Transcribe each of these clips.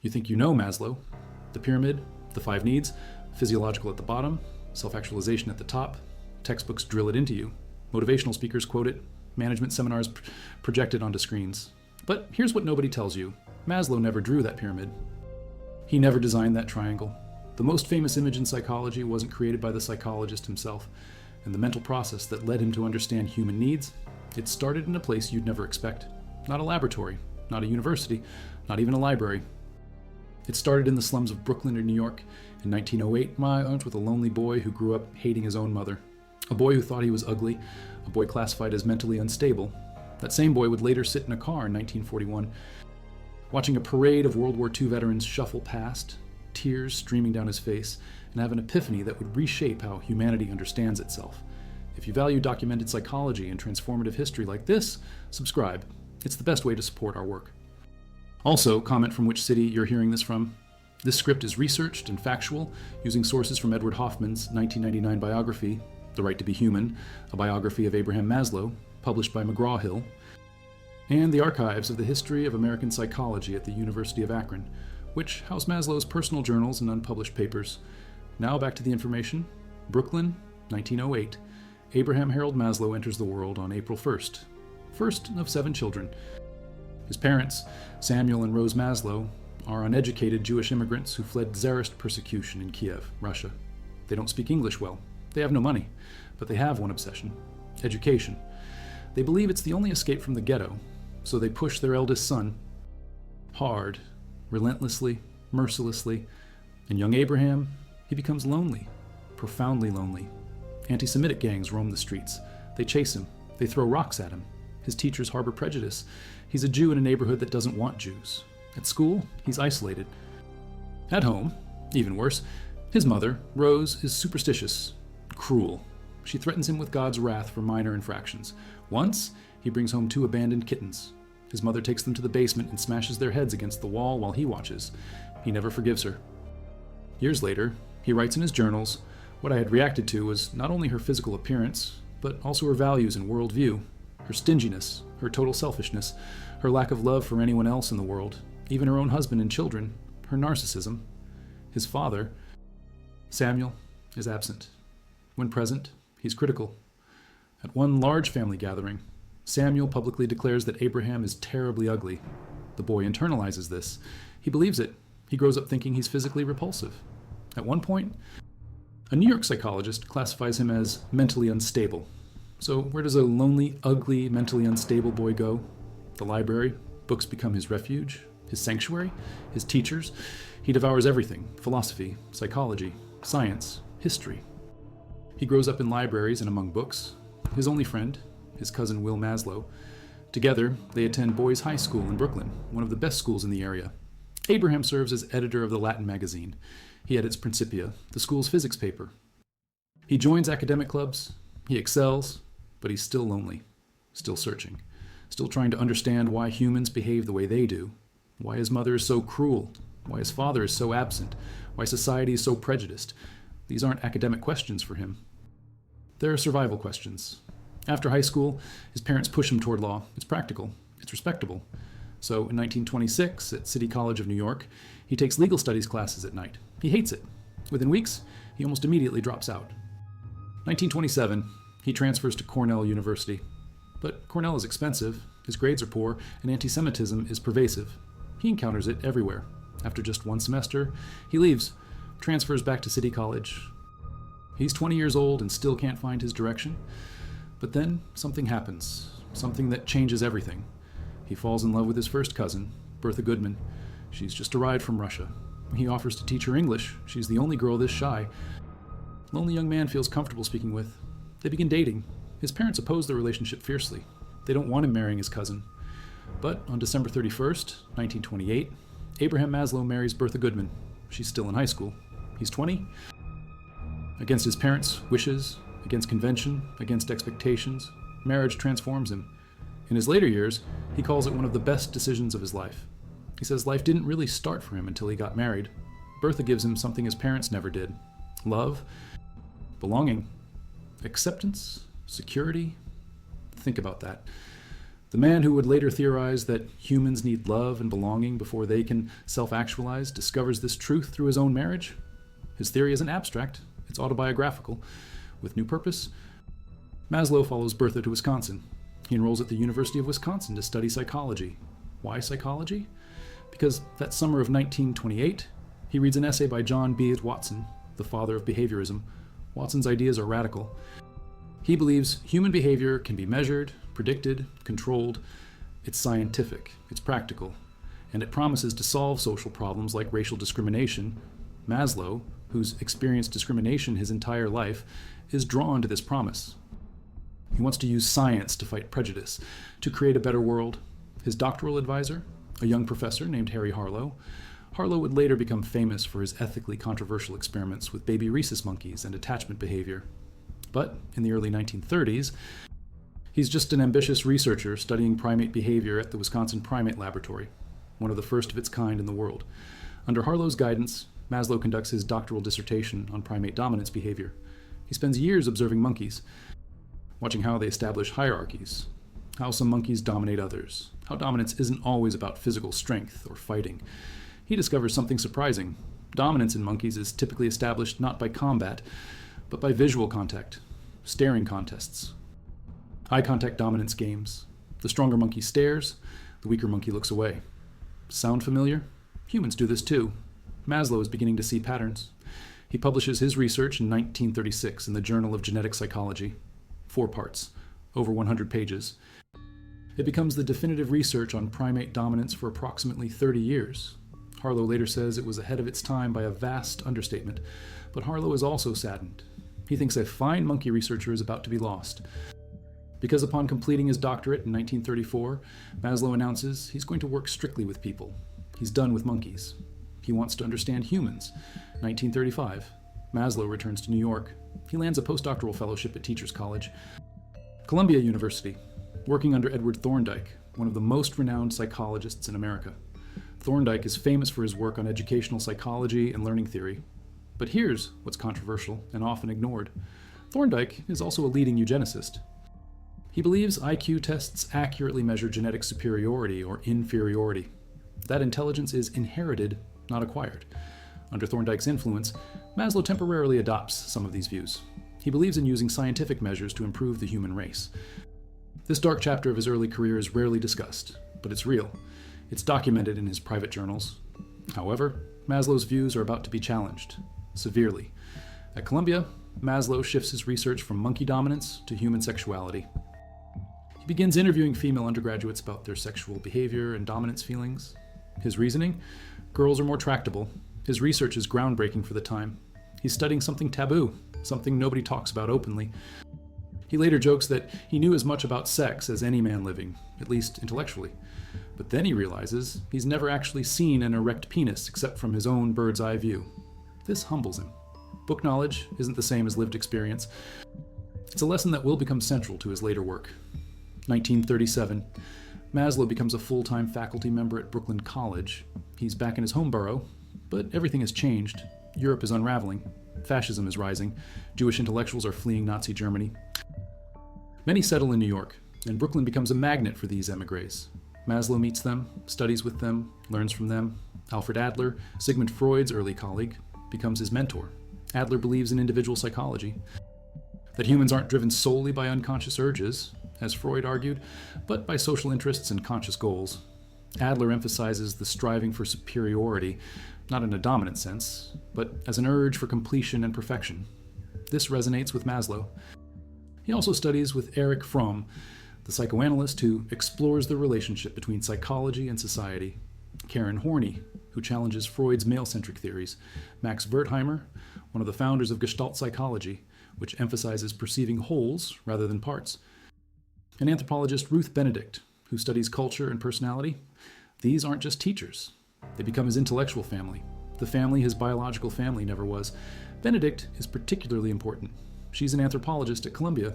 You think you know Maslow, the pyramid, the 5 needs, physiological at the bottom, self-actualization at the top. Textbooks drill it into you. Motivational speakers quote it. Management seminars project it onto screens. But here's what nobody tells you. Maslow never drew that pyramid. He never designed that triangle. The most famous image in psychology wasn't created by the psychologist himself, and the mental process that led him to understand human needs, it started in a place you'd never expect. Not a laboratory, not a university, not even a library. It started in the slums of Brooklyn or New York. In 1908, my aunt with a lonely boy who grew up hating his own mother. A boy who thought he was ugly, a boy classified as mentally unstable. That same boy would later sit in a car in 1941, watching a parade of World War II veterans shuffle past, tears streaming down his face, and have an epiphany that would reshape how humanity understands itself. If you value documented psychology and transformative history like this, subscribe. It's the best way to support our work. Also, comment from which city you're hearing this from. This script is researched and factual, using sources from Edward Hoffman's 1999 biography, The Right to Be Human, a biography of Abraham Maslow, published by McGraw-Hill, and the archives of the History of American Psychology at the University of Akron, which house Maslow's personal journals and unpublished papers. Now back to the information. Brooklyn, 1908. Abraham Harold Maslow enters the world on April 1st. First of 7 children. His parents, Samuel and Rose Maslow, are uneducated Jewish immigrants who fled Tsarist persecution in Kiev, Russia. They don't speak English well. They have no money, but they have one obsession: education. They believe it's the only escape from the ghetto, so they push their eldest son hard, relentlessly, mercilessly. And young Abraham, he becomes lonely, profoundly lonely. Anti-Semitic gangs roam the streets. They chase him. They throw rocks at him. His teachers harbor prejudice. He's a Jew in a neighborhood that doesn't want Jews. At school, he's isolated. At home, even worse, his mother, Rose, is superstitious, cruel. She threatens him with God's wrath for minor infractions. Once, he brings home 2 abandoned kittens. His mother takes them to the basement and smashes their heads against the wall while he watches. He never forgives her. Years later, he writes in his journals, what I had reacted to was not only her physical appearance, but also her values and worldview, her stinginess, her total selfishness, her lack of love for anyone else in the world, even her own husband and children, her narcissism. His father, Samuel, is absent. When present, he's critical. At one large family gathering, Samuel publicly declares that Abraham is terribly ugly. The boy internalizes this. He believes it. He grows up thinking he's physically repulsive. At one point, a New York psychologist classifies him as mentally unstable. So where does a lonely, ugly, mentally unstable boy go? The library. Books become his refuge, his sanctuary, his teachers. He devours everything: philosophy, psychology, science, history. He grows up in libraries and among books. His only friend, his cousin Will Maslow. Together, they attend Boys High School in Brooklyn, one of the best schools in the area. Abraham serves as editor of the Latin magazine. He edits Principia, the school's physics paper. He joins academic clubs. He excels, but he's still lonely, still searching, still trying to understand why humans behave the way they do, why his mother is so cruel, why his father is so absent, why society is so prejudiced. These aren't academic questions for him. They're survival questions. After high school, his parents push him toward law. It's practical. It's respectable. So in 1926, at City College of New York, he takes legal studies classes at night. He hates it. Within weeks, he almost immediately drops out. 1927, he transfers to Cornell University. But Cornell is expensive, his grades are poor, and anti-Semitism is pervasive. He encounters it everywhere. After just 1 semester, he leaves, transfers back to City College. He's 20 years old and still can't find his direction. But then something happens, something that changes everything. He falls in love with his first cousin, Bertha Goodman. She's just arrived from Russia. He offers to teach her English. She's the only girl this shy. Lonely young man feels comfortable speaking with. They begin dating. His parents oppose their relationship fiercely. They don't want him marrying his cousin. But on December 31st, 1928, Abraham Maslow marries Bertha Goodman. She's still in high school. He's 20. Against his parents' wishes, against convention, against expectations, marriage transforms him. In his later years, he calls it one of the best decisions of his life. He says life didn't really start for him until he got married. Bertha gives him something his parents never did: love, belonging, acceptance, security. Think about that. The man who would later theorize that humans need love and belonging before they can self-actualize discovers this truth through his own marriage. His theory isn't abstract, it's autobiographical. With new purpose, Maslow follows Bertha to Wisconsin. He enrolls at the University of Wisconsin to study psychology. Why psychology? Because that summer of 1928, he reads an essay by John B. Watson, the father of behaviorism. Watson's ideas are radical. He believes human behavior can be measured, predicted, controlled. It's scientific, it's practical, and it promises to solve social problems like racial discrimination. Maslow, who's experienced discrimination his entire life, is drawn to this promise. He wants to use science to fight prejudice, to create a better world. His doctoral advisor, a young professor named Harry Harlow, Harlow would later become famous for his ethically controversial experiments with baby rhesus monkeys and attachment behavior. But in the early 1930s, he's just an ambitious researcher studying primate behavior at the Wisconsin Primate Laboratory, one of the first of its kind in the world. Under Harlow's guidance, Maslow conducts his doctoral dissertation on primate dominance behavior. He spends years observing monkeys, watching how they establish hierarchies, how some monkeys dominate others, how dominance isn't always about physical strength or fighting. He discovers something surprising. Dominance in monkeys is typically established not by combat, but by visual contact, staring contests, eye contact dominance games. The stronger monkey stares, the weaker monkey looks away. Sound familiar? Humans do this too. Maslow is beginning to see patterns. He publishes his research in 1936 in the Journal of Genetic Psychology. 4 parts, over 100 pages. It becomes the definitive research on primate dominance for approximately 30 years. Harlow later says it was ahead of its time by a vast understatement, but Harlow is also saddened. He thinks a fine monkey researcher is about to be lost. Because upon completing his doctorate in 1934, Maslow announces he's going to work strictly with people. He's done with monkeys. He wants to understand humans. 1935, Maslow returns to New York. He lands a postdoctoral fellowship at Teachers College. Columbia University, working under Edward Thorndike, one of the most renowned psychologists in America. Thorndike is famous for his work on educational psychology and learning theory. But here's what's controversial and often ignored. Thorndike is also a leading eugenicist. He believes IQ tests accurately measure genetic superiority or inferiority. That intelligence is inherited, not acquired. Under Thorndike's influence, Maslow temporarily adopts some of these views. He believes in using scientific measures to improve the human race. This dark chapter of his early career is rarely discussed, but it's real. It's documented in his private journals. However, Maslow's views are about to be challenged, severely. At Columbia, Maslow shifts his research from monkey dominance to human sexuality. He begins interviewing female undergraduates about their sexual behavior and dominance feelings. His reasoning? Girls are more tractable. His research is groundbreaking for the time. He's studying something taboo, something nobody talks about openly. He later jokes that he knew as much about sex as any man living, at least intellectually. But then he realizes he's never actually seen an erect penis except from his own bird's eye view. This humbles him. Book knowledge isn't the same as lived experience. It's a lesson that will become central to his later work. 1937, Maslow becomes a full-time faculty member at Brooklyn College. He's back in his home borough, but everything has changed. Europe is unraveling. Fascism is rising. Jewish intellectuals are fleeing Nazi Germany. Many settle in New York, and Brooklyn becomes a magnet for these émigrés. Maslow meets them, studies with them, learns from them. Alfred Adler, Sigmund Freud's early colleague, becomes his mentor. Adler believes in individual psychology, that humans aren't driven solely by unconscious urges, as Freud argued, but by social interests and conscious goals. Adler emphasizes the striving for superiority, not in a dominant sense, but as an urge for completion and perfection. This resonates with Maslow. He also studies with Erich Fromm, the psychoanalyst who explores the relationship between psychology and society. Karen Horney, who challenges Freud's male-centric theories. Max Wertheimer, one of the founders of Gestalt psychology, which emphasizes perceiving wholes rather than parts. And anthropologist Ruth Benedict, who studies culture and personality. These aren't just teachers. They become his intellectual family, the family his biological family never was. Benedict is particularly important. She's an anthropologist at Columbia.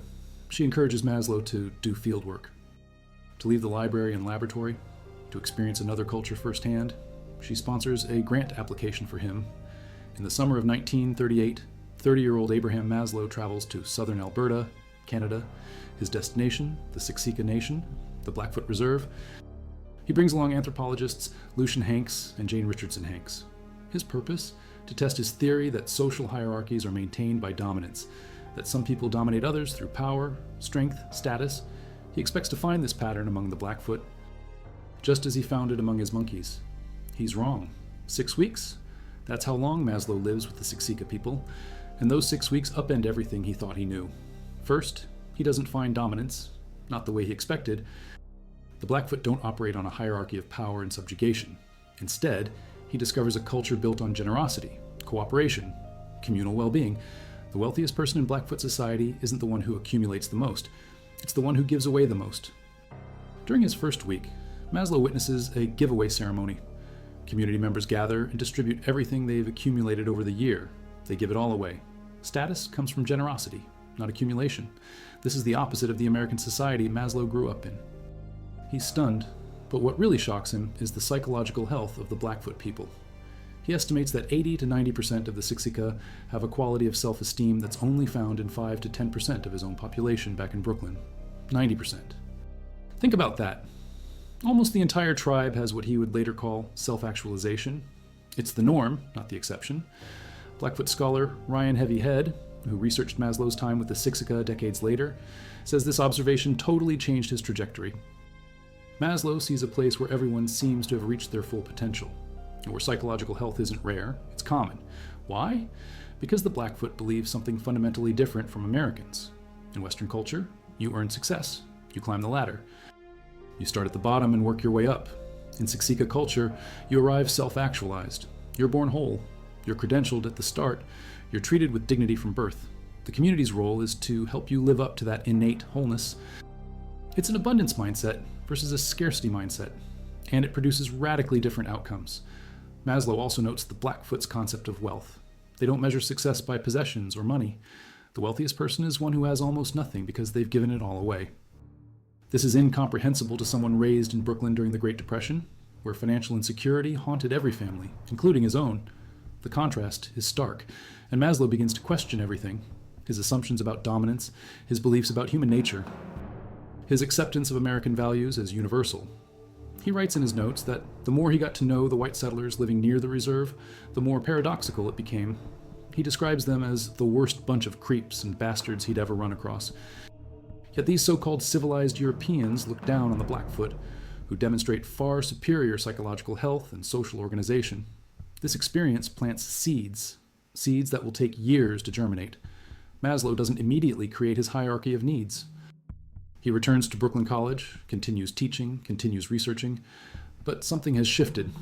She encourages Maslow to do field work, to leave the library and laboratory, to experience another culture firsthand. She sponsors a grant application for him. In the summer of 1938, 30-year-old Abraham Maslow travels to southern Alberta, Canada. His destination, the Siksika Nation, the Blackfoot Reserve. He brings along anthropologists Lucian Hanks and Jane Richardson Hanks. His purpose? To test his theory that social hierarchies are maintained by dominance, that some people dominate others through power, strength, status. He expects to find this pattern among the Blackfoot, just as he found it among his monkeys. He's wrong. 6 weeks? That's how long Maslow lives with the Siksika people, and those 6 weeks upend everything he thought he knew. First, he doesn't find dominance, not the way he expected. The Blackfoot don't operate on a hierarchy of power and subjugation. Instead, he discovers a culture built on generosity, cooperation, communal well-being. The wealthiest person in Blackfoot society isn't the one who accumulates the most, it's the one who gives away the most. During his first week, Maslow witnesses a giveaway ceremony. Community members gather and distribute everything they've accumulated over the year. They give it all away. Status comes from generosity, not accumulation. This is the opposite of the American society Maslow grew up in. He's stunned, but what really shocks him is the psychological health of the Blackfoot people. He estimates that 80 to 90% of the Siksika have a quality of self-esteem that's only found in 5 to 10% of his own population back in Brooklyn. 90%. Think about that. Almost the entire tribe has what he would later call self-actualization. It's the norm, not the exception. Blackfoot scholar Ryan Heavy Head, who researched Maslow's time with the Siksika decades later, says this observation totally changed his trajectory. Maslow sees a place where everyone seems to have reached their full potential, and where psychological health isn't rare, it's common. Why? Because the Blackfoot believes something fundamentally different from Americans. In Western culture, you earn success, you climb the ladder. You start at the bottom and work your way up. In Siksika culture, you arrive self-actualized. You're born whole. You're credentialed at the start. You're treated with dignity from birth. The community's role is to help you live up to that innate wholeness. It's an abundance mindset versus a scarcity mindset, and it produces radically different outcomes. Maslow also notes the Blackfoot's concept of wealth. They don't measure success by possessions or money. The wealthiest person is one who has almost nothing because they've given it all away. This is incomprehensible to someone raised in Brooklyn during the Great Depression, where financial insecurity haunted every family, including his own. The contrast is stark, and Maslow begins to question everything: his assumptions about dominance, his beliefs about human nature, his acceptance of American values as universal. He writes in his notes that the more he got to know the white settlers living near the reserve, the more paradoxical it became. He describes them as the worst bunch of creeps and bastards he'd ever run across. Yet these so-called civilized Europeans look down on the Blackfoot, who demonstrate far superior psychological health and social organization. This experience plants seeds that will take years to germinate. Maslow doesn't immediately create his hierarchy of needs. He returns to Brooklyn College, continues teaching, continues researching, but something has shifted.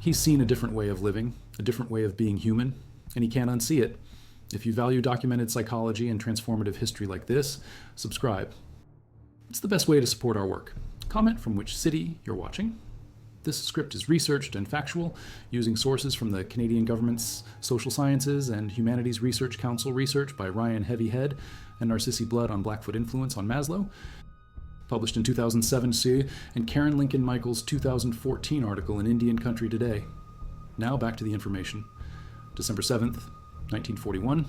He's seen a different way of living, a different way of being human, and he can't unsee it. If you value documented psychology and transformative history like this, subscribe. It's the best way to support our work. Comment from which city you're watching. This script is researched and factual, using sources from the Canadian government's Social Sciences and Humanities Research Council research by Ryan Heavy Head and Narcissi Blood on Blackfoot influence on Maslow, published in 2007, and Karen Lincoln Michael's 2014 article in Indian Country Today. Now back to the information. December 7th, 1941,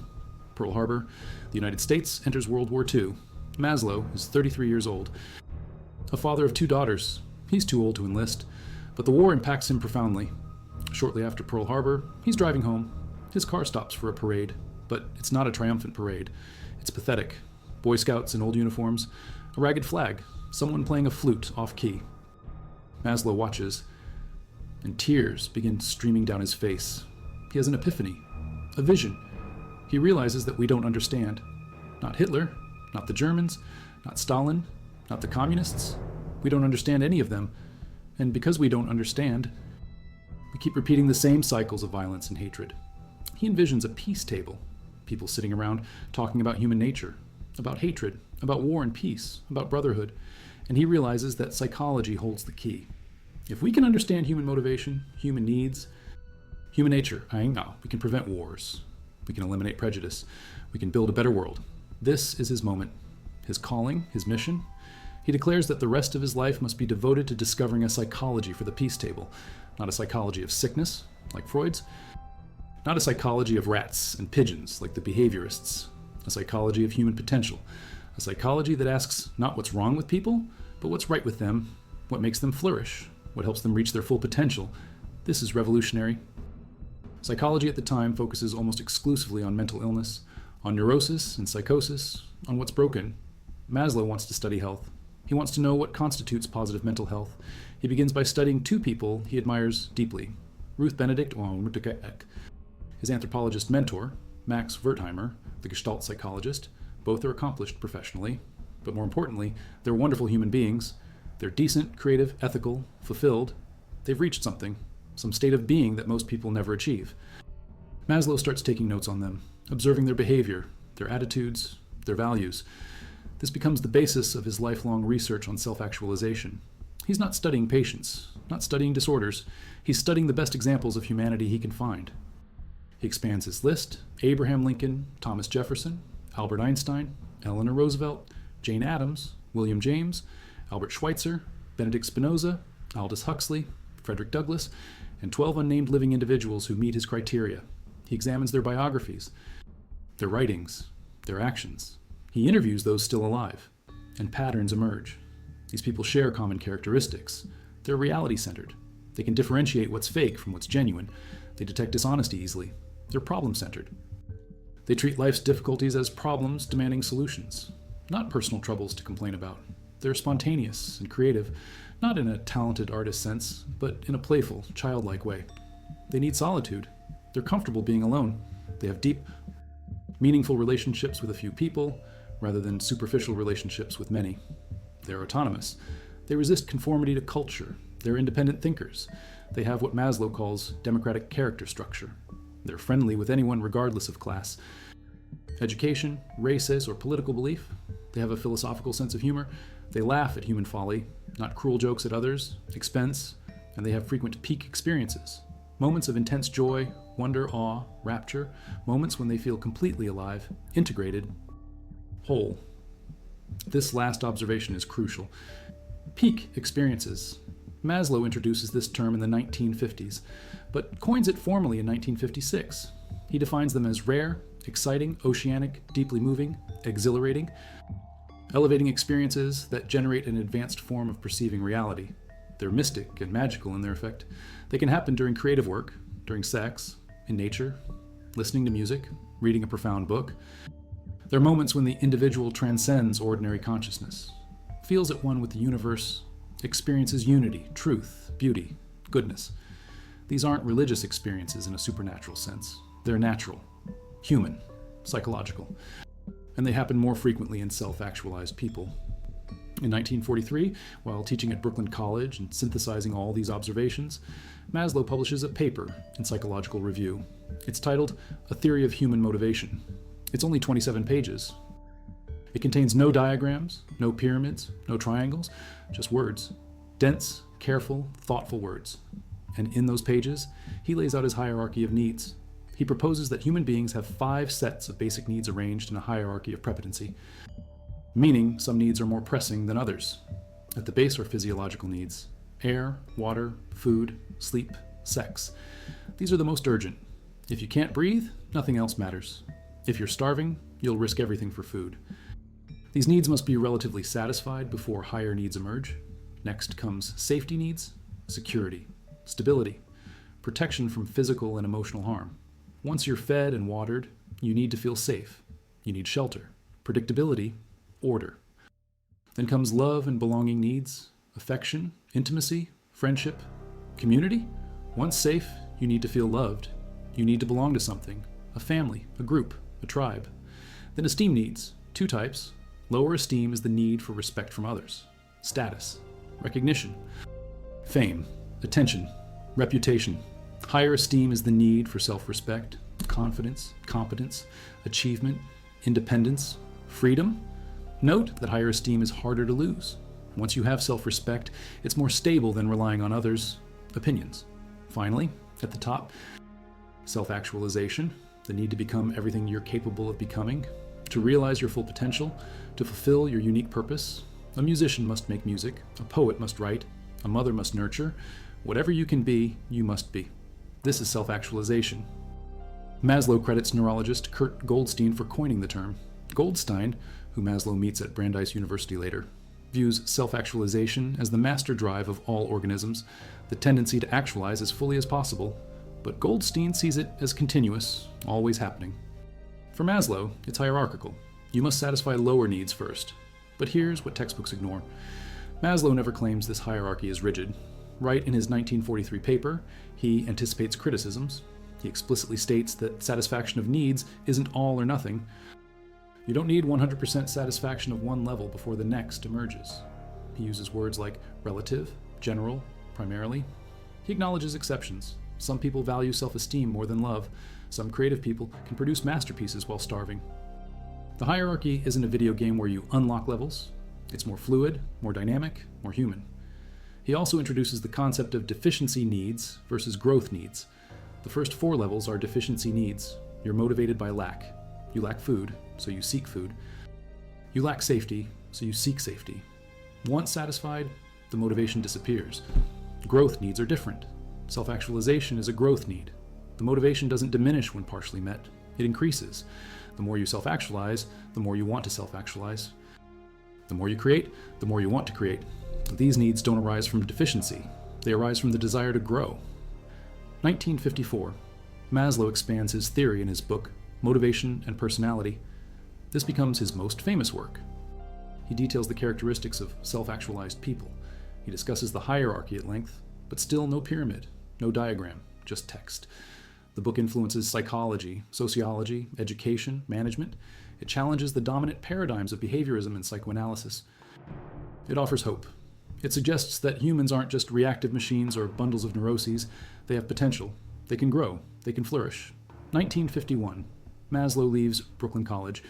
Pearl Harbor, the United States enters World War II. Maslow is 33 years old. A father of 2 daughters, he's too old to enlist, but the war impacts him profoundly. Shortly after Pearl Harbor, he's driving home. His car stops for a parade, but it's not a triumphant parade. It's pathetic. Boy Scouts in old uniforms, a ragged flag, someone playing a flute off-key. Maslow watches, and tears begin streaming down his face. He has an epiphany, a vision. He realizes that we don't understand. Not Hitler, not the Germans, not Stalin, not the communists. We don't understand any of them. And because we don't understand, we keep repeating the same cycles of violence and hatred. He envisions a peace table, people sitting around talking about human nature, about hatred, about war and peace, about brotherhood, and he realizes that psychology holds the key. If we can understand human motivation, human needs, human nature, we can prevent wars, we can eliminate prejudice, we can build a better world. This is his moment, his calling, his mission. He declares that the rest of his life must be devoted to discovering a psychology for the peace table, not a psychology of sickness, like Freud's, not a psychology of rats and pigeons, like the behaviorists, a psychology of human potential, a psychology that asks not what's wrong with people, But what's right with them? What makes them flourish? What helps them reach their full potential? This is revolutionary. Psychology at the time focuses almost exclusively on mental illness, on neurosis and psychosis, on what's broken. Maslow wants to study health. He wants to know what constitutes positive mental health. He begins by studying two people he admires deeply, Ruth Benedict und Ruth Eck. His anthropologist mentor, Max Wertheimer, the Gestalt psychologist. Both are accomplished professionally, but more importantly, they're wonderful human beings. They're decent, creative, ethical, fulfilled. They've reached something, some state of being that most people never achieve. Maslow starts taking notes on them, observing their behavior, their attitudes, their values. This becomes the basis of his lifelong research on self-actualization. He's not studying patients, not studying disorders. He's studying the best examples of humanity he can find. He expands his list: Abraham Lincoln, Thomas Jefferson, Albert Einstein, Eleanor Roosevelt, Jane Addams, William James, Albert Schweitzer, Benedict Spinoza, Aldous Huxley, Frederick Douglass, and 12 unnamed living individuals who meet his criteria. He examines their biographies, their writings, their actions. He interviews those still alive, and patterns emerge. These people share common characteristics. They're reality-centered. They can differentiate what's fake from what's genuine. They detect dishonesty easily. They're problem-centered. They treat life's difficulties as problems demanding solutions, not personal troubles to complain about. They're spontaneous and creative, not in a talented artist sense, but in a playful, childlike way. They need solitude. They're comfortable being alone. They have deep, meaningful relationships with a few people, rather than superficial relationships with many. They're autonomous. They resist conformity to culture. They're independent thinkers. They have what Maslow calls democratic character structure. They're friendly with anyone regardless of class, education, races, or political belief. They have a philosophical sense of humor. They laugh at human folly, not cruel jokes at others, expense, and they have frequent peak experiences. Moments of intense joy, wonder, awe, rapture, moments when they feel completely alive, integrated, whole. This last observation is crucial. Peak experiences. Maslow introduces this term in the 1950s, but coins it formally in 1956. He defines them as rare, exciting, oceanic, deeply moving, exhilarating, elevating experiences that generate an advanced form of perceiving reality. They're mystic and magical in their effect. They can happen during creative work, during sex, in nature, listening to music, reading a profound book. They're moments when the individual transcends ordinary consciousness, feels at one with the universe, experiences unity, truth, beauty, goodness. These aren't religious experiences in a supernatural sense. They're natural, human, psychological, and they happen more frequently in self-actualized people. In 1943, while teaching at Brooklyn College and synthesizing all these observations, Maslow publishes a paper in Psychological Review. It's titled A Theory of Human Motivation. It's only 27 pages. It contains no diagrams, no pyramids, no triangles, just words. Dense, careful, thoughtful words. And in those pages, he lays out his hierarchy of needs. He proposes that human beings have 5 sets of basic needs arranged in a hierarchy of prepotency, meaning some needs are more pressing than others. At the base are physiological needs: air, water, food, sleep, sex. These are the most urgent. If you can't breathe, nothing else matters. If you're starving, you'll risk everything for food. These needs must be relatively satisfied before higher needs emerge. Next comes safety needs, security, stability, protection from physical and emotional harm. Once you're fed and watered, you need to feel safe. You need shelter, predictability, order. Then comes love and belonging needs, affection, intimacy, friendship, community. Once safe, you need to feel loved. You need to belong to something, a family, a group, a tribe. Then esteem needs, 2 types. Lower esteem is the need for respect from others, status, recognition, fame, attention, reputation. Higher esteem is the need for self-respect, confidence, competence, achievement, independence, freedom. Note that higher esteem is harder to lose. Once you have self-respect, it's more stable than relying on others' opinions. Finally, at the top, self-actualization, the need to become everything you're capable of becoming, to realize your full potential, to fulfill your unique purpose. A musician must make music, a poet must write, a mother must nurture. Whatever you can be, you must be. This is self-actualization. Maslow credits neurologist Kurt Goldstein for coining the term. Goldstein, who Maslow meets at Brandeis University later, views self-actualization as the master drive of all organisms, the tendency to actualize as fully as possible, but Goldstein sees it as continuous, always happening. For Maslow, it's hierarchical. You must satisfy lower needs first. But here's what textbooks ignore. Maslow never claims this hierarchy is rigid. Right in his 1943 paper, he anticipates criticisms. He explicitly states that satisfaction of needs isn't all or nothing. You don't need 100% satisfaction of one level before the next emerges. He uses words like relative, general, primarily. He acknowledges exceptions. Some people value self-esteem more than love. Some creative people can produce masterpieces while starving. The hierarchy isn't a video game where you unlock levels. It's more fluid, more dynamic, more human. He also introduces the concept of deficiency needs versus growth needs. The first 4 levels are deficiency needs. You're motivated by lack. You lack food, so you seek food. You lack safety, so you seek safety. Once satisfied, the motivation disappears. Growth needs are different. Self-actualization is a growth need. The motivation doesn't diminish when partially met. It increases. The more you self-actualize, the more you want to self-actualize. The more you create, the more you want to create. These needs don't arise from deficiency. They arise from the desire to grow. 1954. Maslow expands his theory in his book, Motivation and Personality. This becomes his most famous work. He details the characteristics of self-actualized people. He discusses the hierarchy at length, but still no pyramid, no diagram, just text. The book influences psychology, sociology, education, management. It challenges the dominant paradigms of behaviorism and psychoanalysis. It offers hope. It suggests that humans aren't just reactive machines or bundles of neuroses. They have potential. They can grow. They can flourish. 1951. Maslow leaves Brooklyn College.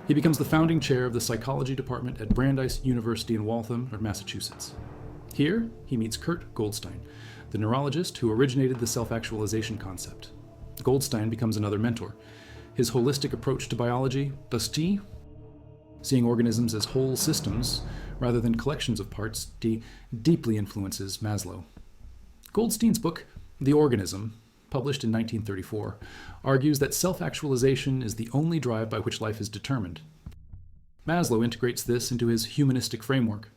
He becomes the founding chair of the psychology department at Brandeis University in Waltham, Massachusetts. Here, he meets Kurt Goldstein, the neurologist who originated the self-actualization concept. Goldstein becomes another mentor. His holistic approach to biology, seeing organisms as whole systems rather than collections of parts, deeply influences Maslow. Goldstein's book, The Organism, published in 1934, argues that self-actualization is the only drive by which life is determined. Maslow integrates this into his humanistic framework.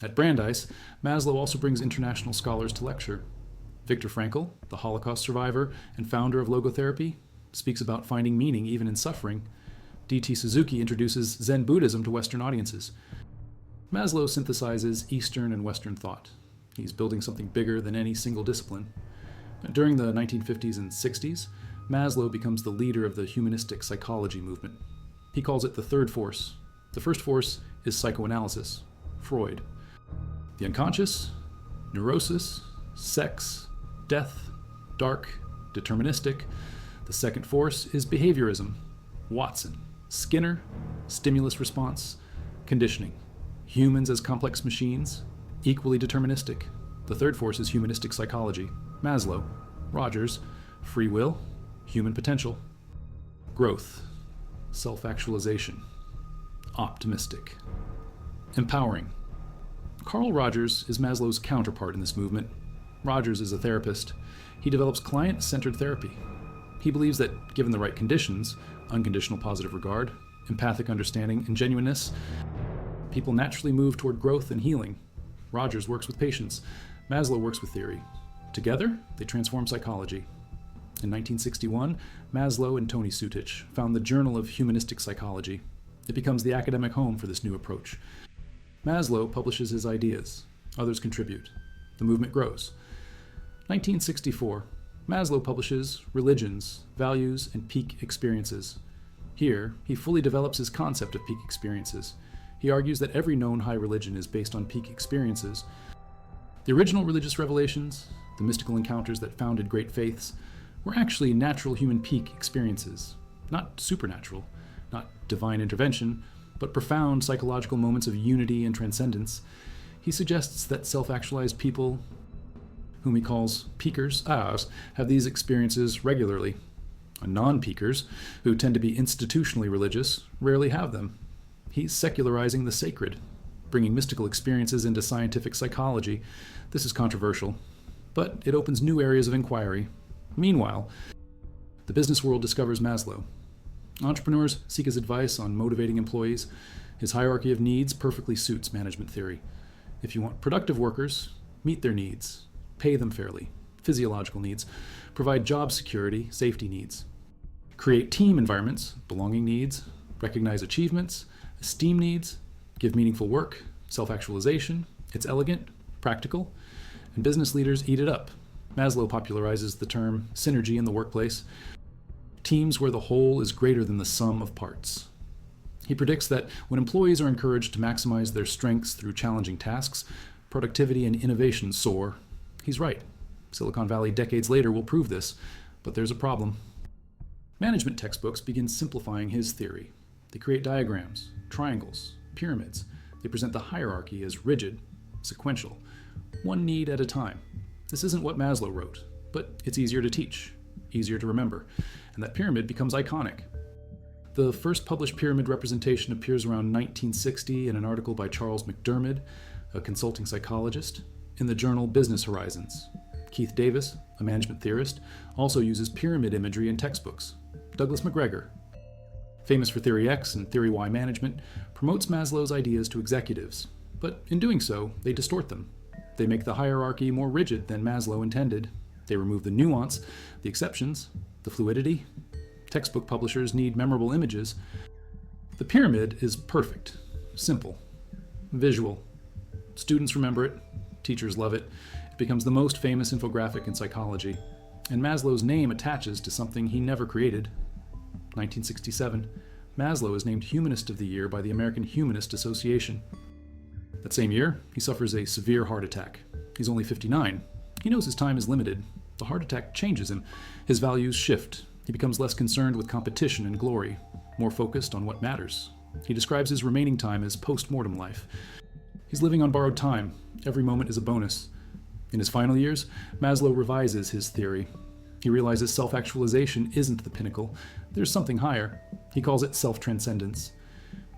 At Brandeis, Maslow also brings international scholars to lecture. Viktor Frankl, the Holocaust survivor and founder of logotherapy, speaks about finding meaning even in suffering. D.T. Suzuki introduces Zen Buddhism to Western audiences. Maslow synthesizes Eastern and Western thought. He's building something bigger than any single discipline. During the 1950s and 60s, Maslow becomes the leader of the humanistic psychology movement. He calls it the third force. The first force is psychoanalysis, Freud. The unconscious, neurosis, sex, death, dark, deterministic. The second force is behaviorism, Watson, Skinner, stimulus response, conditioning. Humans as complex machines, equally deterministic. The third force is humanistic psychology, Maslow, Rogers, free will, human potential. Growth, self-actualization, optimistic. Empowering. Carl Rogers is Maslow's counterpart in this movement. Rogers is a therapist. He develops client-centered therapy. He believes that, given the right conditions, unconditional positive regard, empathic understanding, and genuineness, people naturally move toward growth and healing. Rogers works with patients. Maslow works with theory. Together, they transform psychology. In 1961, Maslow and Tony Sutich found the Journal of Humanistic Psychology. It becomes the academic home for this new approach. Maslow publishes his ideas. Others contribute. The movement grows. 1964, Maslow publishes Religions, Values, and Peak Experiences. Here, he fully develops his concept of peak experiences. He argues that every known high religion is based on peak experiences. The original religious revelations, the mystical encounters that founded great faiths, were actually natural human peak experiences. Not supernatural, not divine intervention, but profound psychological moments of unity and transcendence. He suggests that self-actualized people, whom he calls peakers, have these experiences regularly. Non-peakers, who tend to be institutionally religious, rarely have them. He's secularizing the sacred, bringing mystical experiences into scientific psychology. This is controversial, but it opens new areas of inquiry. Meanwhile, the business world discovers Maslow. Entrepreneurs seek his advice on motivating employees. His hierarchy of needs perfectly suits management theory. If you want productive workers, meet their needs, pay them fairly, physiological needs, provide job security, safety needs, create team environments, belonging needs, recognize achievements, esteem needs, give meaningful work, self-actualization. It's elegant, practical, and business leaders eat it up. Maslow popularizes the term synergy in the workplace, teams where the whole is greater than the sum of parts. He predicts that when employees are encouraged to maximize their strengths through challenging tasks, productivity and innovation soar. He's right. Silicon Valley decades later will prove this, but there's a problem. Management textbooks begin simplifying his theory. They create diagrams, triangles, pyramids. They present the hierarchy as rigid, sequential, one need at a time. This isn't what Maslow wrote, but it's easier to teach, easier to remember, and that pyramid becomes iconic. The first published pyramid representation appears around 1960 in an article by Charles McDermott, a consulting psychologist, in the journal Business Horizons. Keith Davis, a management theorist, also uses pyramid imagery in textbooks. Douglas McGregor, famous for Theory X and Theory Y management, promotes Maslow's ideas to executives, but in doing so, they distort them. They make the hierarchy more rigid than Maslow intended. They remove the nuance, the exceptions, the fluidity. Textbook publishers need memorable images. The pyramid is perfect, simple, visual. Students remember it, teachers love it. It becomes the most famous infographic in psychology, and Maslow's name attaches to something he never created. 1967, Maslow is named Humanist of the Year by the American Humanist Association. That same year, he suffers a severe heart attack. He's only 59. He knows his time is limited. The heart attack changes him. His values shift. He becomes less concerned with competition and glory, more focused on what matters. He describes his remaining time as post-mortem life. He's living on borrowed time. Every moment is a bonus. In his final years, Maslow revises his theory. He realizes self-actualization isn't the pinnacle. There's something higher. He calls it self-transcendence.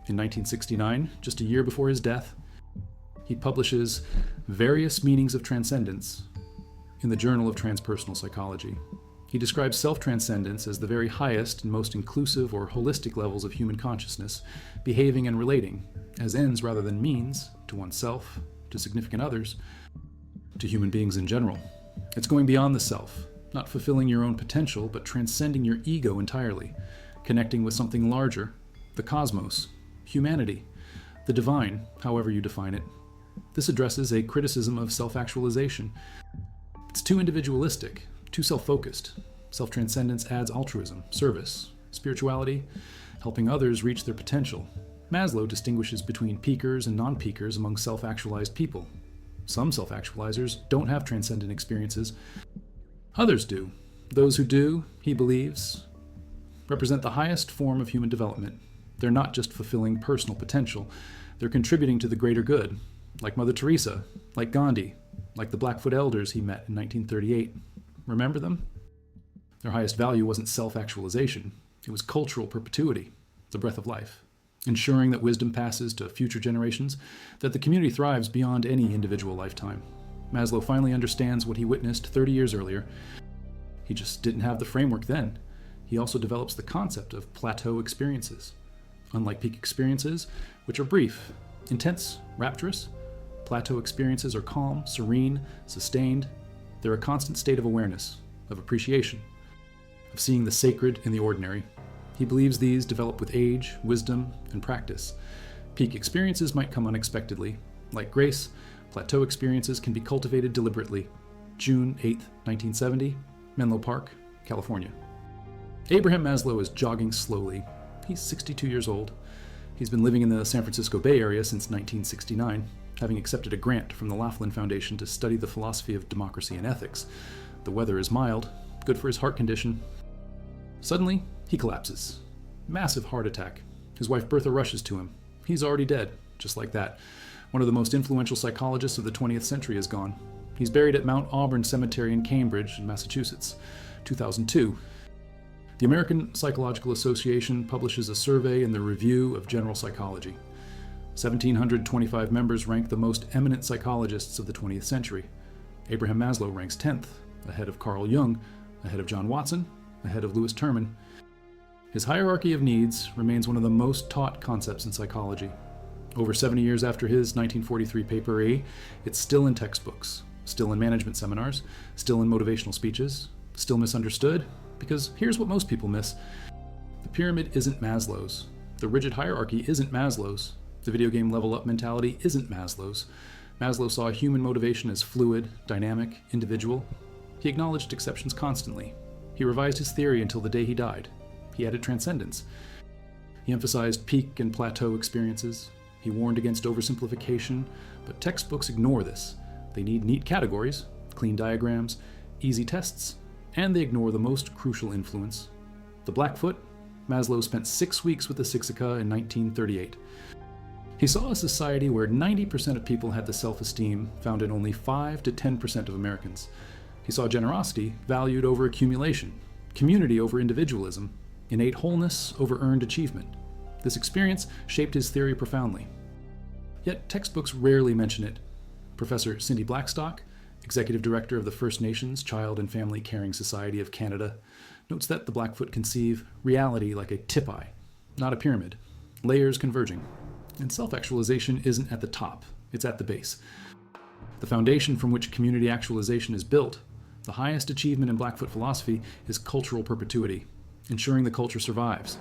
In 1969, just a year before his death, he publishes Various Meanings of Transcendence in the Journal of Transpersonal Psychology. He describes self-transcendence as the very highest and most inclusive or holistic levels of human consciousness, behaving and relating, as ends rather than means, to oneself, to significant others, to human beings in general. It's going beyond the self, not fulfilling your own potential, but transcending your ego entirely, connecting with something larger, the cosmos, humanity, the divine, however you define it. This addresses a criticism of self-actualization. It's too individualistic, too self-focused. Self-transcendence adds altruism, service, spirituality, helping others reach their potential. Maslow distinguishes between peakers and non-peakers among self-actualized people. Some self-actualizers don't have transcendent experiences. Others do. Those who do, he believes, represent the highest form of human development. They're not just fulfilling personal potential. They're contributing to the greater good, like Mother Teresa, like Gandhi, like the Blackfoot elders he met in 1938. Remember them? Their highest value wasn't self-actualization. It was cultural perpetuity, the breath of life, ensuring that wisdom passes to future generations, that the community thrives beyond any individual lifetime. Maslow finally understands what he witnessed 30 years earlier. He just didn't have the framework then. He also develops the concept of plateau experiences. Unlike peak experiences, which are brief, intense, rapturous, plateau experiences are calm, serene, sustained. They're a constant state of awareness, of appreciation, of seeing the sacred in the ordinary. He believes these develop with age, wisdom, and practice. Peak experiences might come unexpectedly. Like grace, plateau experiences can be cultivated deliberately. June 8, 1970, Menlo Park, California. Abraham Maslow is jogging slowly. He's 62 years old. He's been living in the San Francisco Bay Area since 1969, having accepted a grant from the Laughlin Foundation to study the philosophy of democracy and ethics. The weather is mild, good for his heart condition. Suddenly, he collapses. Massive heart attack. His wife Bertha rushes to him. He's already dead, just like that. One of the most influential psychologists of the 20th century is gone. He's buried at Mount Auburn Cemetery in Cambridge, Massachusetts, 2002. The American Psychological Association publishes a survey in the Review of General Psychology. 1,725 members rank the most eminent psychologists of the 20th century. Abraham Maslow ranks 10th, ahead of Carl Jung, ahead of John Watson, ahead of Louis Terman. His hierarchy of needs remains one of the most taught concepts in psychology. Over 70 years after his 1943 paper A, it's still in textbooks, still in management seminars, still in motivational speeches, still misunderstood, because here's what most people miss. The pyramid isn't Maslow's. The rigid hierarchy isn't Maslow's. The video game level up mentality isn't Maslow's. Maslow saw human motivation as fluid, dynamic, individual. He acknowledged exceptions constantly. He revised his theory until the day he died. He added transcendence. He emphasized peak and plateau experiences. He warned against oversimplification, but textbooks ignore this. They need neat categories, clean diagrams, easy tests, and they ignore the most crucial influence. The Blackfoot, Maslow spent 6 weeks with the Siksika in 1938. He saw a society where 90% of people had the self-esteem found in only 5 to 10% of Americans. He saw generosity valued over accumulation, community over individualism, innate wholeness over earned achievement. This experience shaped his theory profoundly. Yet textbooks rarely mention it. Professor Cindy Blackstock, executive director of the First Nations Child and Family Caring Society of Canada, notes that the Blackfoot conceive reality like a tip-eye, not a pyramid, layers converging. And self-actualization isn't at the top, it's at the base. The foundation from which community actualization is built, the highest achievement in Blackfoot philosophy, is cultural perpetuity, ensuring the culture survives.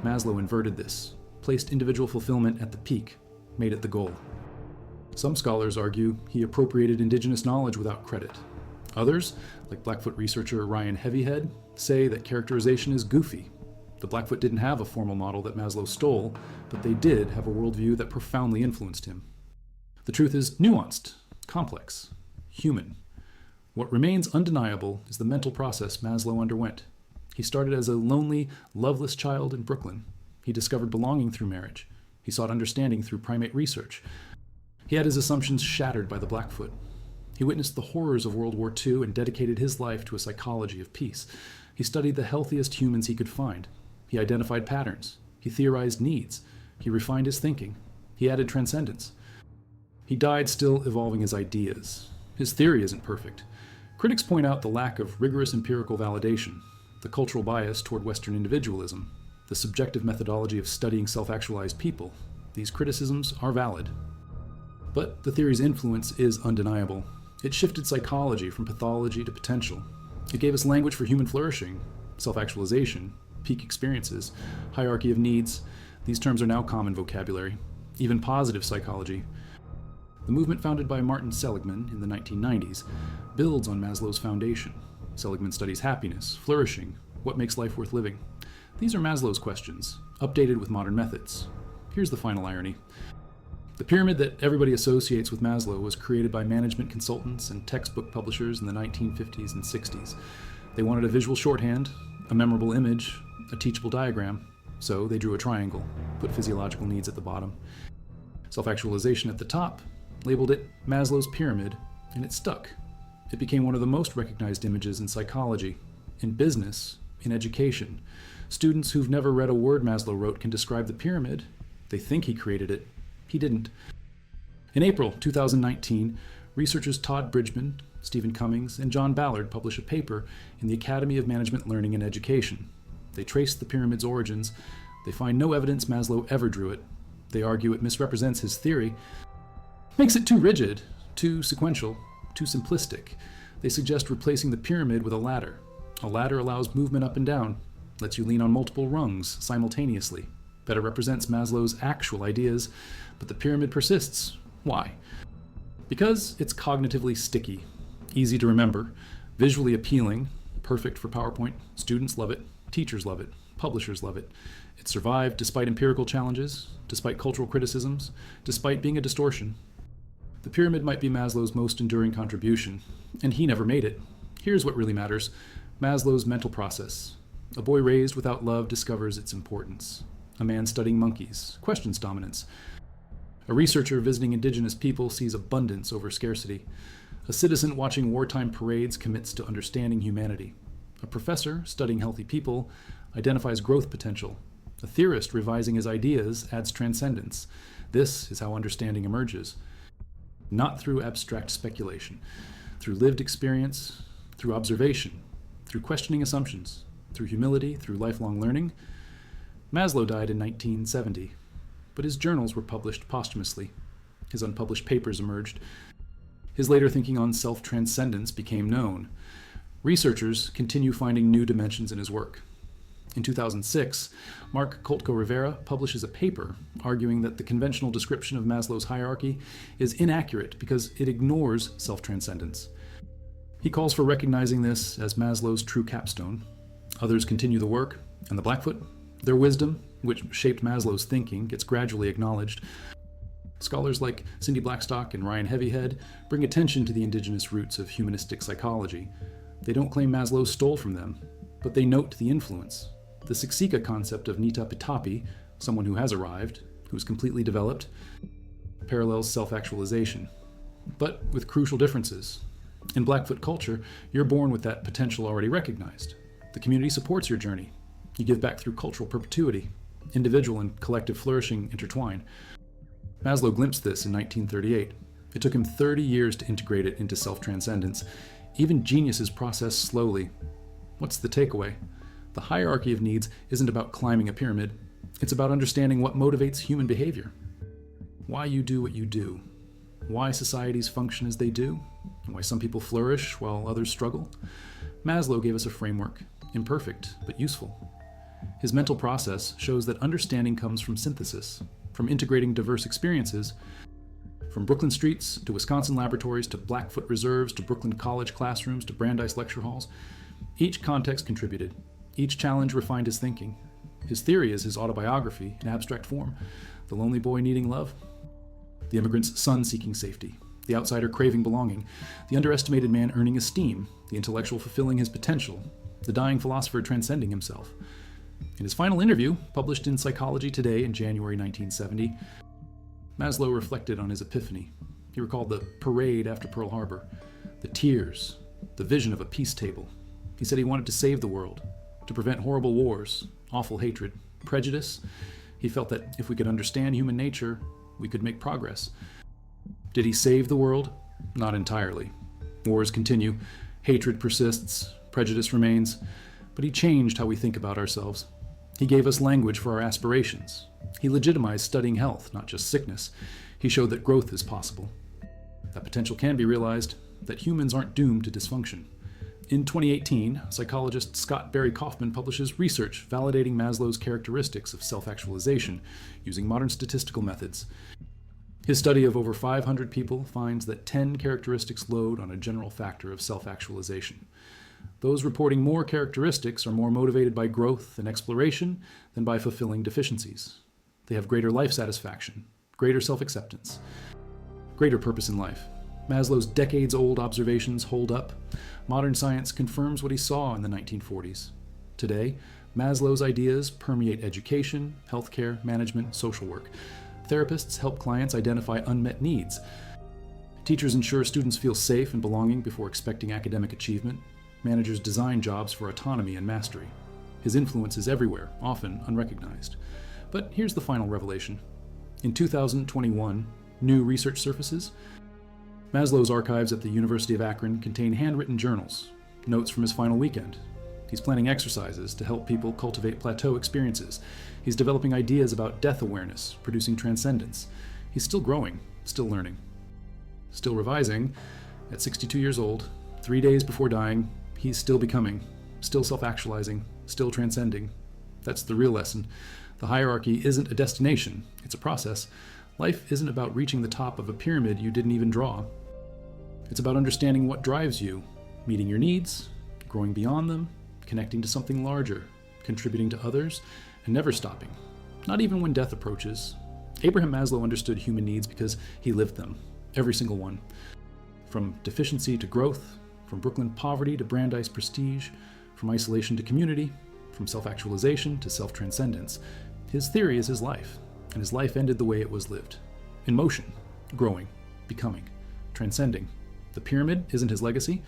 Maslow inverted this, placed individual fulfillment at the peak, made it the goal. Some scholars argue he appropriated indigenous knowledge without credit. Others, like Blackfoot researcher Ryan Heavyhead, say that characterization is goofy. The Blackfoot didn't have a formal model that Maslow stole, but they did have a worldview that profoundly influenced him. The truth is nuanced, complex, human. What remains undeniable is the mental process Maslow underwent. He started as a lonely, loveless child in Brooklyn. He discovered belonging through marriage. He sought understanding through primate research. He had his assumptions shattered by the Blackfoot. He witnessed the horrors of World War II and dedicated his life to a psychology of peace. He studied the healthiest humans he could find. He identified patterns. He theorized needs. He refined his thinking. He added transcendence. He died still evolving his ideas. His theory isn't perfect. Critics point out the lack of rigorous empirical validation, the cultural bias toward Western individualism, the subjective methodology of studying self-actualized people. These criticisms are valid. But the theory's influence is undeniable. It shifted psychology from pathology to potential. It gave us language for human flourishing, self-actualization, peak experiences, hierarchy of needs. These terms are now common vocabulary, even positive psychology. The movement founded by Martin Seligman in the 1990s builds on Maslow's foundation. Seligman studies happiness, flourishing, what makes life worth living. These are Maslow's questions, updated with modern methods. Here's the final irony. The pyramid that everybody associates with Maslow was created by management consultants and textbook publishers in the 1950s and 60s. They wanted a visual shorthand, a memorable image, a teachable diagram, so they drew a triangle, put physiological needs at the bottom. Self-actualization at the top, labeled it Maslow's pyramid, and it stuck. It became one of the most recognized images in psychology, in business, in education. Students who've never read a word Maslow wrote can describe the pyramid. They think he created it. He didn't. In April 2019, researchers Todd Bridgman, Stephen Cummings, and John Ballard publish a paper in the Academy of Management Learning and Education. They trace the pyramid's origins. They find no evidence Maslow ever drew it. They argue it misrepresents his theory, makes it too rigid, too sequential, too simplistic. They suggest replacing the pyramid with a ladder. A ladder allows movement up and down, lets you lean on multiple rungs simultaneously, better represents Maslow's actual ideas, but the pyramid persists. Why? Because it's cognitively sticky, easy to remember, visually appealing, perfect for PowerPoint. Students love it, teachers love it, publishers love it. It survived despite empirical challenges, despite cultural criticisms, despite being a distortion. The pyramid might be Maslow's most enduring contribution, and he never made it. Here's what really matters: Maslow's mental process. A boy raised without love discovers its importance. A man studying monkeys questions dominance. A researcher visiting indigenous people sees abundance over scarcity. A citizen watching wartime parades commits to understanding humanity. A professor studying healthy people identifies growth potential. A theorist revising his ideas adds transcendence. This is how understanding emerges. Not through abstract speculation, through lived experience, through observation, through questioning assumptions, through humility, through lifelong learning. Maslow died in 1970. but his journals were published posthumously. His unpublished papers emerged. His later thinking on self-transcendence became known. Researchers continue finding new dimensions in his work. In 2006, Mark Koltko-Rivera publishes a paper arguing that the conventional description of Maslow's hierarchy is inaccurate because it ignores self-transcendence. He calls for recognizing this as Maslow's true capstone. Others continue the work, and the Blackfoot, their wisdom, which shaped Maslow's thinking, gets gradually acknowledged. Scholars like Cindy Blackstock and Ryan Heavyhead bring attention to the indigenous roots of humanistic psychology. They don't claim Maslow stole from them, but they note the influence. The Siksika concept of Nita Pitapi, someone who has arrived, who's completely developed, parallels self-actualization, but with crucial differences. In Blackfoot culture, you're born with that potential already recognized. The community supports your journey. You give back through cultural perpetuity. Individual and collective flourishing intertwine. Maslow glimpsed this in 1938. It took him 30 years to integrate it into self-transcendence. Even geniuses process slowly. What's the takeaway? The hierarchy of needs isn't about climbing a pyramid. It's about understanding what motivates human behavior. Why you do what you do. Why societies function as they do. And why some people flourish while others struggle. Maslow gave us a framework, imperfect but useful. His mental process shows that understanding comes from synthesis, from integrating diverse experiences, from Brooklyn streets to Wisconsin laboratories to Blackfoot reserves to Brooklyn College classrooms to Brandeis lecture halls. Each context contributed. Each challenge refined his thinking. His theory is his autobiography in abstract form. The lonely boy needing love, the immigrant's son seeking safety, the outsider craving belonging, the underestimated man earning esteem, the intellectual fulfilling his potential, the dying philosopher transcending himself. In his final interview, published in Psychology Today in January 1970, Maslow reflected on his epiphany. He recalled the parade after Pearl Harbor, the tears, the vision of a peace table. He said he wanted to save the world, to prevent horrible wars, awful hatred, prejudice. He felt that if we could understand human nature, we could make progress. Did he save the world? Not entirely. Wars continue, hatred persists, prejudice remains, but he changed how we think about ourselves. He gave us language for our aspirations. He legitimized studying health, not just sickness. He showed that growth is possible. That potential can be realized, that humans aren't doomed to dysfunction. In 2018, psychologist Scott Barry Kaufman publishes research validating Maslow's characteristics of self-actualization using modern statistical methods. His study of over 500 people finds that 10 characteristics load on a general factor of self-actualization. Those reporting more characteristics are more motivated by growth and exploration than by fulfilling deficiencies. They have greater life satisfaction, greater self-acceptance, greater purpose in life. Maslow's decades-old observations hold up. Modern science confirms what he saw in the 1940s. Today, Maslow's ideas permeate education, healthcare, management, social work. Therapists help clients identify unmet needs. Teachers ensure students feel safe and belonging before expecting academic achievement. Managers design jobs for autonomy and mastery. His influence is everywhere, often unrecognized. But here's the final revelation. In 2021, new research surfaces. Maslow's archives at the University of Akron contain handwritten journals, notes from his final weekend. He's planning exercises to help people cultivate plateau experiences. He's developing ideas about death awareness, producing transcendence. He's still growing, still learning, still revising. At 62 years old, 3 days before dying, he's still becoming, still self-actualizing, still transcending. That's the real lesson. The hierarchy isn't a destination, it's a process. Life isn't about reaching the top of a pyramid you didn't even draw. It's about understanding what drives you, meeting your needs, growing beyond them, connecting to something larger, contributing to others, and never stopping. Not even when death approaches. Abraham Maslow understood human needs because he lived them, every single one. From deficiency to growth, from Brooklyn poverty to Brandeis prestige, from isolation to community, from self-actualization to self-transcendence. His theory is his life, and his life ended the way it was lived. In motion, growing, becoming, transcending. The pyramid isn't his legacy.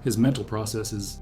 His mental process is